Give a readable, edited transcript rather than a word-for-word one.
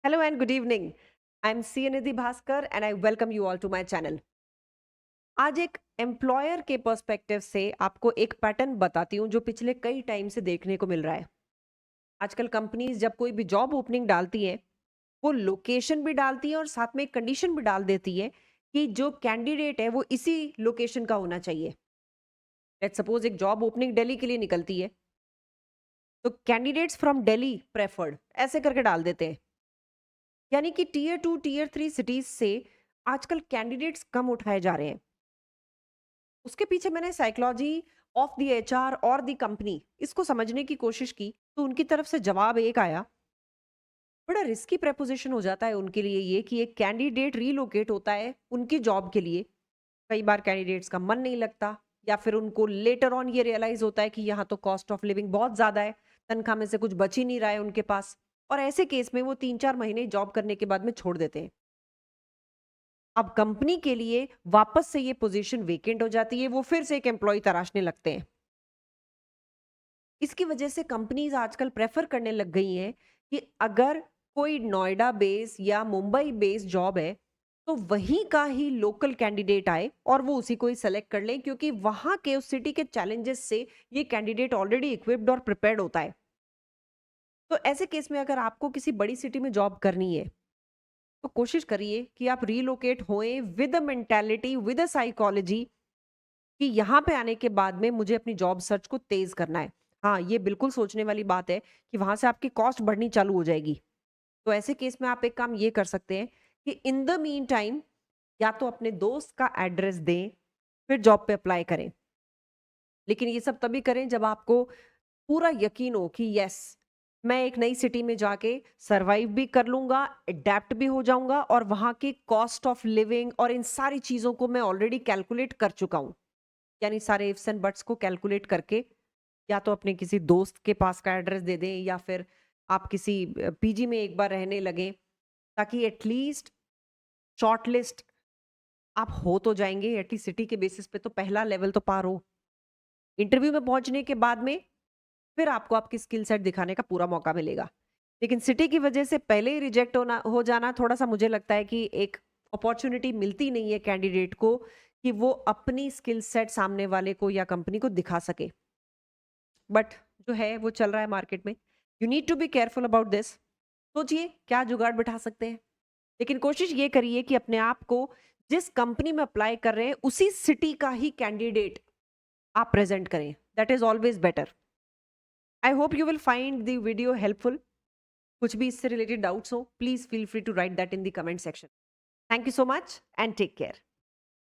Hello and good evening. I'm Siyanidhi Bhaskar and I welcome you all to my channel. आज एक employer के perspective से आपको एक पैटर्न बताती हूँ जो पिछले कई टाइम से देखने को मिल रहा है। आजकल कंपनीज जब कोई भी जॉब ओपनिंग डालती है, वो लोकेशन भी डालती है और साथ में एक कंडीशन भी डाल देती है कि जो कैंडिडेट है वो इसी लोकेशन का होना चाहिए। लेट्स सपोज एक जॉब ओपनिंग दिल्ली के लिए निकलती है, तो कैंडिडेट्स फ्रॉम दिल्ली प्रेफर्ड ऐसे करके डाल देते हैं। यानी कि टीयर 2 टीयर 3 सिटीज से आजकल कैंडिडेट्स कम उठाए जा रहे हैं। उसके पीछे मैंने साइकोलॉजी ऑफ द एचआर और द कंपनी इसको समझने की कोशिश की, तो उनकी तरफ से जवाब एक आया। बड़ा रिस्की प्रेपोजिशन हो जाता है उनके लिए ये कि एक कैंडिडेट रीलोकेट होता है उनकी जॉब के लिए। कई बार कैंडिडेट्स का मन नहीं लगता, या फिर उनको लेटर ऑन ये रियलाइज होता है कि यहाँ तो कॉस्ट ऑफ लिविंग बहुत ज्यादा है, तनख्वाह में से कुछ बच ही नहीं रहा है उनके पास। और ऐसे केस में वो 3-4 महीने जॉब करने के बाद में छोड़ देते हैं। अब कंपनी के लिए वापस से ये पोजीशन वेकेंट हो जाती है, वो फिर से एक एम्प्लॉय तराशने लगते हैं। इसकी वजह से कंपनीज आजकल प्रेफर करने लग गई हैं कि अगर कोई नोएडा बेस या मुंबई बेस जॉब है, तो वहीं का ही लोकल कैंडिडेट आए और वो उसी को ही सेलेक्ट कर लें, क्योंकि वहां के उस सिटी के चैलेंजेस से ये कैंडिडेट ऑलरेडी इक्विप्ड और प्रिपेयर्ड होता है। तो ऐसे केस में अगर आपको किसी बड़ी सिटी में जॉब करनी है, तो कोशिश करिए कि आप रीलोकेट होएं with a mentality, with a psychology कि यहाँ पे आने के बाद में मुझे अपनी जॉब सर्च को तेज करना है। हाँ, ये बिल्कुल सोचने वाली बात है कि वहां से आपकी कॉस्ट बढ़नी चालू हो जाएगी। तो ऐसे केस में आप एक काम ये कर सकते हैं कि इन द मीन टाइम या तो अपने दोस्त का एड्रेस दें, फिर जॉब पे अप्लाई करें। लेकिन ये सब तभी करें जब आपको पूरा यकीन हो कि यस, मैं एक नई सिटी में जाके सरवाइव भी कर लूंगा, अडेप्ट भी हो जाऊंगा और वहां की कॉस्ट ऑफ लिविंग और इन सारी चीजों को मैं ऑलरेडी कैलकुलेट कर चुका हूं। यानी सारे इफ्स एंड बट्स को कैलकुलेट करके या तो अपने किसी दोस्त के पास का एड्रेस दे दें, या फिर आप किसी पीजी में एक बार रहने लगें, ताकि एटलीस्ट शॉर्ट लिस्ट आप हो तो जाएंगे। एटलीस्ट सिटी के बेसिस पे तो पहला लेवल तो पार हो। इंटरव्यू में पहुंचने के बाद में फिर आपको आपकी स्किल सेट दिखाने का पूरा मौका मिलेगा। लेकिन सिटी की वजह से पहले ही रिजेक्ट होना हो जाना, थोड़ा-सा मुझे लगता है कि एक अपॉर्च्युनिटी मिलती नहीं है कैंडिडेट को कि वो अपनी स्किल सेट सामने वाले को या कंपनी को दिखा सके। बट जो है वो चल रहा है मार्केट में। You need to be careful about this. सोचिए क्या जुगाड़ बिठा सकते हैं। लेकिन कोशिश ये करिए कि अपने आप को जिस कंपनी में अप्लाई कर रहे हैं उसी सिटी का ही कैंडिडेट आप प्रेज़ेंट करें। That is always better. I hope you will find the video helpful. कुछ भी इससे रिलेटेड डाउट्स हो, please feel free to write that in the comment section. Thank you so much and take care.